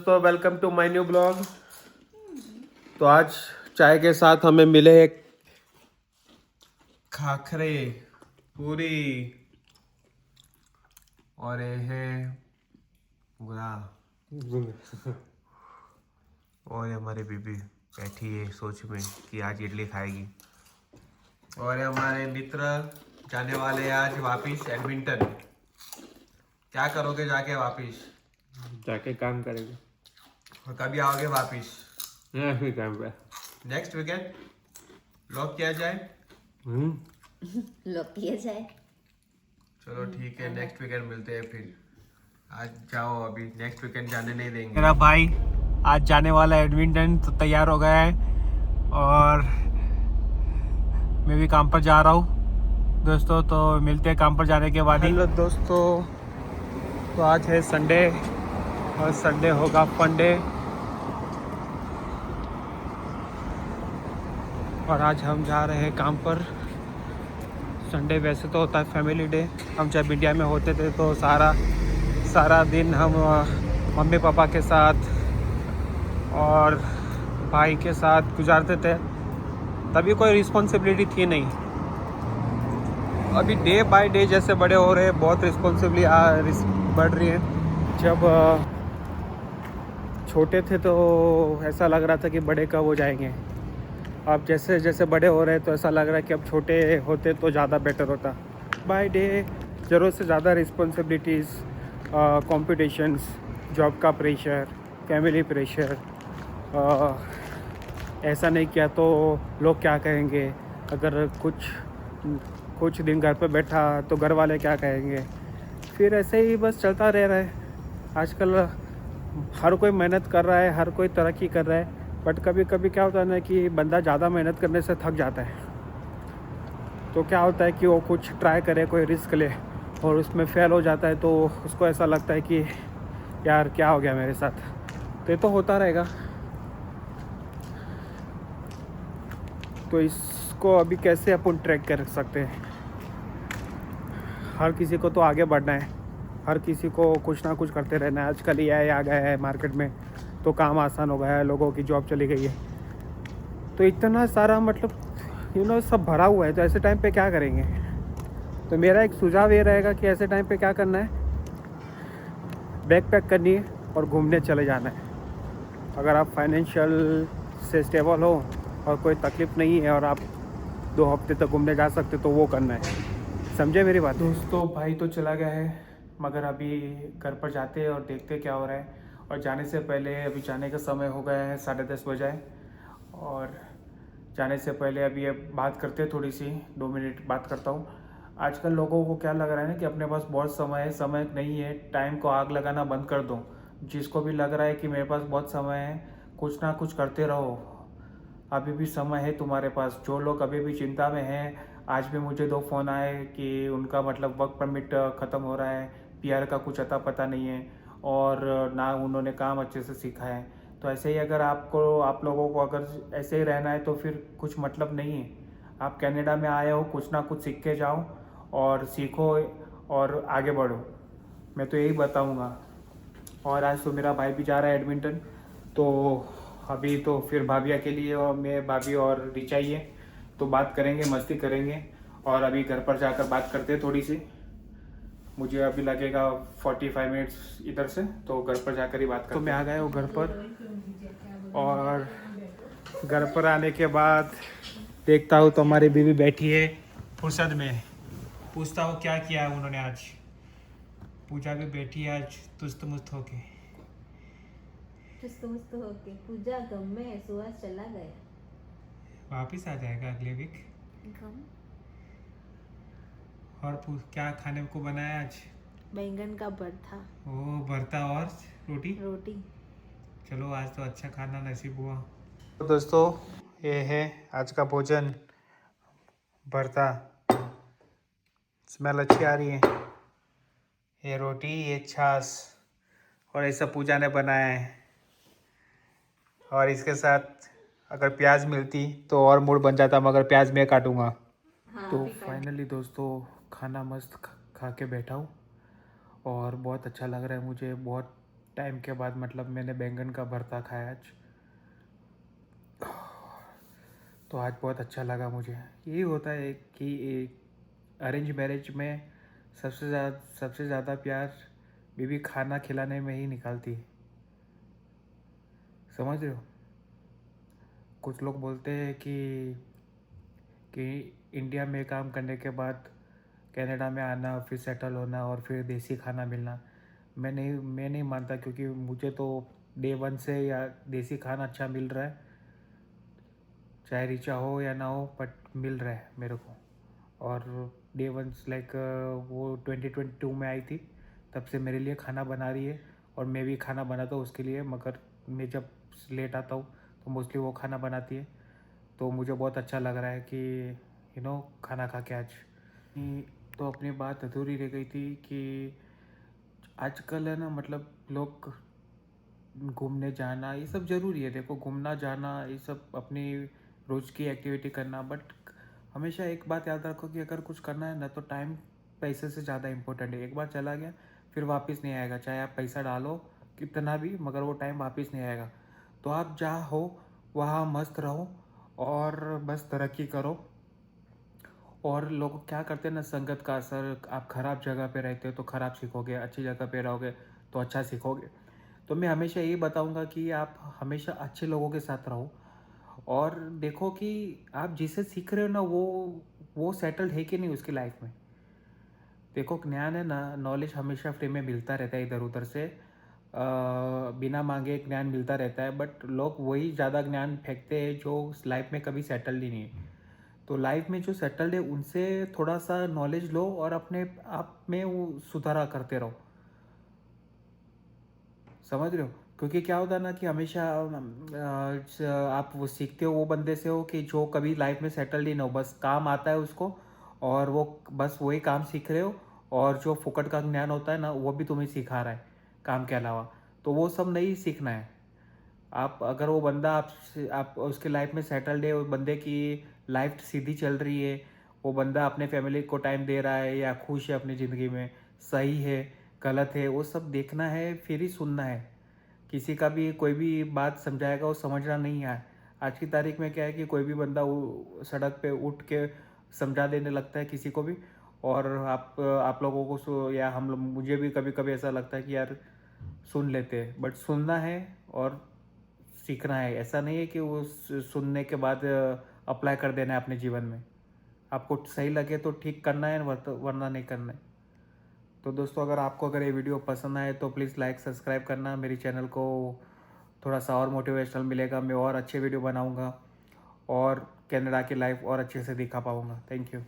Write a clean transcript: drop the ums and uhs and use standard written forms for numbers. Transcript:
दोस्तों welcome to my new blog. तो आज चाय के साथ हमें मिले एक खाखरे पूरी और ये है गुरा और ये हमारी बीबी बैठी है सोच में कि आज इडली खाएगी। और ये हमारे मित्र जाने वाले हैं आज वापिस एडमिंटन। क्या करोगे जाके वापिस? जाके काम करेंगे। और कभी आओगे वापिस? फिर काम पे नेक्स्ट वीकेंड लॉक किया जाए। लॉक किया जाए। चलो ठीक है, नेक्स्ट वीकेंड मिलते हैं फिर। आज जाओ, अभी नेक्स्ट वीकेंड जाने नहीं देंगे। मेरा भाई आज जाने वाला है एडमिंटन, तो तैयार हो गया है और मैं भी काम पर जा रहा हूँ दोस्तों। तो मिलते हैं काम पर जाने के बाद। हेलो दोस्तों, तो आज है संडे और संडे होगा फन डे। और आज हम जा रहे हैं काम पर। संडे वैसे तो होता है फैमिली डे। हम जब इंडिया में होते थे तो सारा दिन हम मम्मी पापा के साथ और भाई के साथ गुजारते थे। तभी कोई रिस्पॉन्सिबिलिटी थी नहीं। अभी डे बाय डे जैसे बड़े हो रहे हैं, बहुत रिस्पॉन्सिबिलिटी बढ़ रही है। जब छोटे थे तो ऐसा लग रहा था कि बड़े कब हो जाएंगे। अब जैसे जैसे बड़े हो रहे हैं तो ऐसा लग रहा है कि अब छोटे होते तो ज़्यादा बेटर होता। बाय डे ज़रूरत से ज़्यादा रिस्पॉन्सिबिलिटीज़, कॉम्पिटिशन्स, जॉब का प्रेशर, फैमिली प्रेशर। ऐसा नहीं किया तो लोग क्या कहेंगे, अगर कुछ दिन घर पे बैठा तो घर वाले क्या कहेंगे। फिर ऐसे ही बस चलता रह रहा है। आजकल हर कोई मेहनत कर रहा है, हर कोई तरक्की कर रहा है, बट कभी कभी क्या होता है ना कि बंदा ज़्यादा मेहनत करने से थक जाता है। तो क्या होता है कि वो कुछ ट्राई करे, कोई रिस्क ले और उसमें फेल हो जाता है तो उसको ऐसा लगता है कि यार क्या हो गया मेरे साथ। तो ये तो होता रहेगा। तो इसको अभी कैसे अपन ट्रैक कर सकते हैं? हर किसी को तो आगे बढ़ना है, हर किसी को कुछ ना कुछ करते रहना है। आजकल AI आ गया है मार्केट में तो काम आसान हो गया है, लोगों की जॉब चली गई है। तो इतना सारा मतलब सब भरा हुआ है, तो ऐसे टाइम पे क्या करेंगे? तो मेरा एक सुझाव ये रहेगा कि ऐसे टाइम पे क्या करना है, बैग पैक करनी है और घूमने चले जाना है। अगर आप फाइनेंशियल से स्टेबल हो और कोई तकलीफ़ नहीं है और आप 2 हफ्ते तक घूमने जा सकते तो वो करना है। समझे मेरी बात? दोस्तों भाई तो चला गया है, मगर अभी घर पर जाते हैं और देखते क्या हो रहा है। और जाने से पहले, अभी जाने का समय हो गया है, 10:30 बजे है। और जाने से पहले अभी ये बात करते हैं, थोड़ी सी 2 मिनट बात करता हूँ। आजकल लोगों को क्या लग रहा है ना कि अपने पास बहुत समय नहीं है, टाइम को आग लगाना बंद कर दो। जिसको भी लग रहा है कि मेरे पास बहुत समय है, कुछ ना कुछ करते रहो। अभी भी समय है तुम्हारे पास। जो लोग अभी भी चिंता में हैं, आज भी मुझे 2 फ़ोन आए कि उनका मतलब वर्क परमिट ख़त्म हो रहा है, PR का कुछ अता पता नहीं है और ना उन्होंने काम अच्छे से सीखा है। तो ऐसे ही अगर आप लोगों को अगर ऐसे ही रहना है तो फिर कुछ मतलब नहीं है। आप कनाडा में आए हो, कुछ ना कुछ सीख के जाओ और सीखो और आगे बढ़ो। मैं तो यही बताऊँगा। और आज तो मेरा भाई भी जा रहा है एडमिंटन, तो अभी तो फिर भाभी अकेली है और मैं, भाभी और रिचा ही है। तो बात करेंगे, मस्ती करेंगे और अभी घर पर जाकर बात करते हैं थोड़ी सी। मुझे अभी लगेगा 45 मिनट्स इधर से, तो घर पर जाकर ही बात करते हैं। तो मैं आ गया हूँ घर पर और घर पर आने के बाद देखता हूँ तो हमारी बीवी बैठी है फुर्सत में। पूछता हूँ क्या किया है उन्होंने आज। पूजा भी बैठी है आज तुस्त मुस्त होके। चुस्त होके पूजा गम में सुहास चला गया। वापिस आ जाएगा अगले वीक। गम और क्या खाने को बनाया आज? बैंगन का भरता। ओ भरता और रोटी। चलो आज तो अच्छा खाना नसीब हुआ। तो दोस्तों ये है आज का भोजन, भरता। स्मेल अच्छी आ रही है। ये रोटी, ये छाछ और ये सब पूजा ने बनाया है। और इसके साथ अगर प्याज मिलती तो और मूड बन जाता, मगर प्याज मैं काटूंगा। हाँ, तो फाइनली दोस्तों खाना मस्त खा के बैठा हूँ और बहुत अच्छा लग रहा है मुझे। बहुत टाइम के बाद मतलब मैंने बैंगन का भरता खाया आज। तो आज बहुत अच्छा लगा मुझे। यही होता है कि अरेंज मैरिज में सबसे ज़्यादा प्यार बीवी खाना खिलाने में ही निकालती है। समझ रहे हो? कुछ लोग बोलते हैं कि इंडिया में काम करने के बाद कनाडा में आना, फिर सेटल होना और फिर देसी खाना मिलना। मैं नहीं मानता, क्योंकि मुझे तो डे वन से या देसी खाना अच्छा मिल रहा है, चाहे रिचा हो या ना हो, बट मिल रहा है मेरे को। और डे वन लाइक वो 2022 में आई थी, तब से मेरे लिए खाना बना रही है। और मैं भी खाना बनाता हूँ उसके लिए, मगर मैं जब लेट आता हूँ तो मोस्टली वो खाना बनाती है। तो मुझे बहुत अच्छा लग रहा है कि खाना खा के आज। तो अपनी बात अधूरी रह गई थी कि आजकल है ना, मतलब लोग घूमने जाना ये सब ज़रूरी है। देखो, घूमना जाना ये सब अपनी रोज़ की एक्टिविटी करना, बट हमेशा एक बात याद रखो कि अगर कुछ करना है ना, तो टाइम पैसे से ज़्यादा इम्पोर्टेंट है। एक बार चला गया फिर वापस नहीं आएगा, चाहे आप पैसा डालो कितना भी, मगर वो टाइम वापस नहीं आएगा। तो आप जहाँ हो वहाँ मस्त रहो और बस तरक्की करो। और लोग क्या करते हैं ना, संगत का असर। आप ख़राब जगह पे रहते हो तो ख़राब सीखोगे, अच्छी जगह पे रहोगे तो अच्छा सीखोगे। तो मैं हमेशा यही बताऊंगा कि आप हमेशा अच्छे लोगों के साथ रहो और देखो कि आप जिसे सीख रहे हो ना, वो सेटल्ड है कि नहीं उसकी लाइफ में। देखो, ज्ञान है ना, नॉलेज हमेशा फ्री में मिलता रहता है इधर उधर से, बिना मांगे ज्ञान मिलता रहता है। बट लोग वही ज़्यादा ज्ञान फेंकते हैं जो लाइफ में कभी सेटल्ड ही नहीं है। तो लाइफ में जो सेटल्ड है उनसे थोड़ा सा नॉलेज लो और अपने आप में वो सुधारा करते रहो। समझ रहे हो? क्योंकि क्या होता है ना कि हमेशा आप वो सीखते हो वो बंदे से हो कि जो कभी लाइफ में सेटल्ड ही ना हो, बस काम आता है उसको और वो बस वही काम सीख रहे हो। और जो फुकट का ज्ञान होता है ना, वो भी तुम्हें सिखा रहा है काम के अलावा। तो वो सब नहीं सीखना है। आप अगर वो बंदा आप उसके लाइफ में सेटल्ड है, वो बंदे की लाइफ सीधी चल रही है, वो बंदा अपने फैमिली को टाइम दे रहा है या खुश है अपनी ज़िंदगी में, सही है गलत है वो सब देखना है, फिर ही सुनना है। किसी का भी कोई भी बात समझाएगा वो समझना नहीं है। आज की तारीख में क्या है कि कोई भी बंदा सड़क पे उठ के समझा देने लगता है किसी को भी। और आप लोगों को या हम लोग, मुझे भी कभी कभी ऐसा लगता है कि यार सुन लेते हैं, बट सुनना है और सीखना है। ऐसा नहीं है कि वो सुनने के बाद अप्लाई कर देना है अपने जीवन में। आपको सही लगे तो ठीक करना है, वरना नहीं करना है। तो दोस्तों, अगर ये वीडियो पसंद आए तो प्लीज़ लाइक सब्सक्राइब करना। मेरी चैनल को थोड़ा सा और मोटिवेशनल मिलेगा, मैं और अच्छे वीडियो बनाऊंगा और कनाडा की लाइफ और अच्छे से दिखा पाऊंगा। Thank you.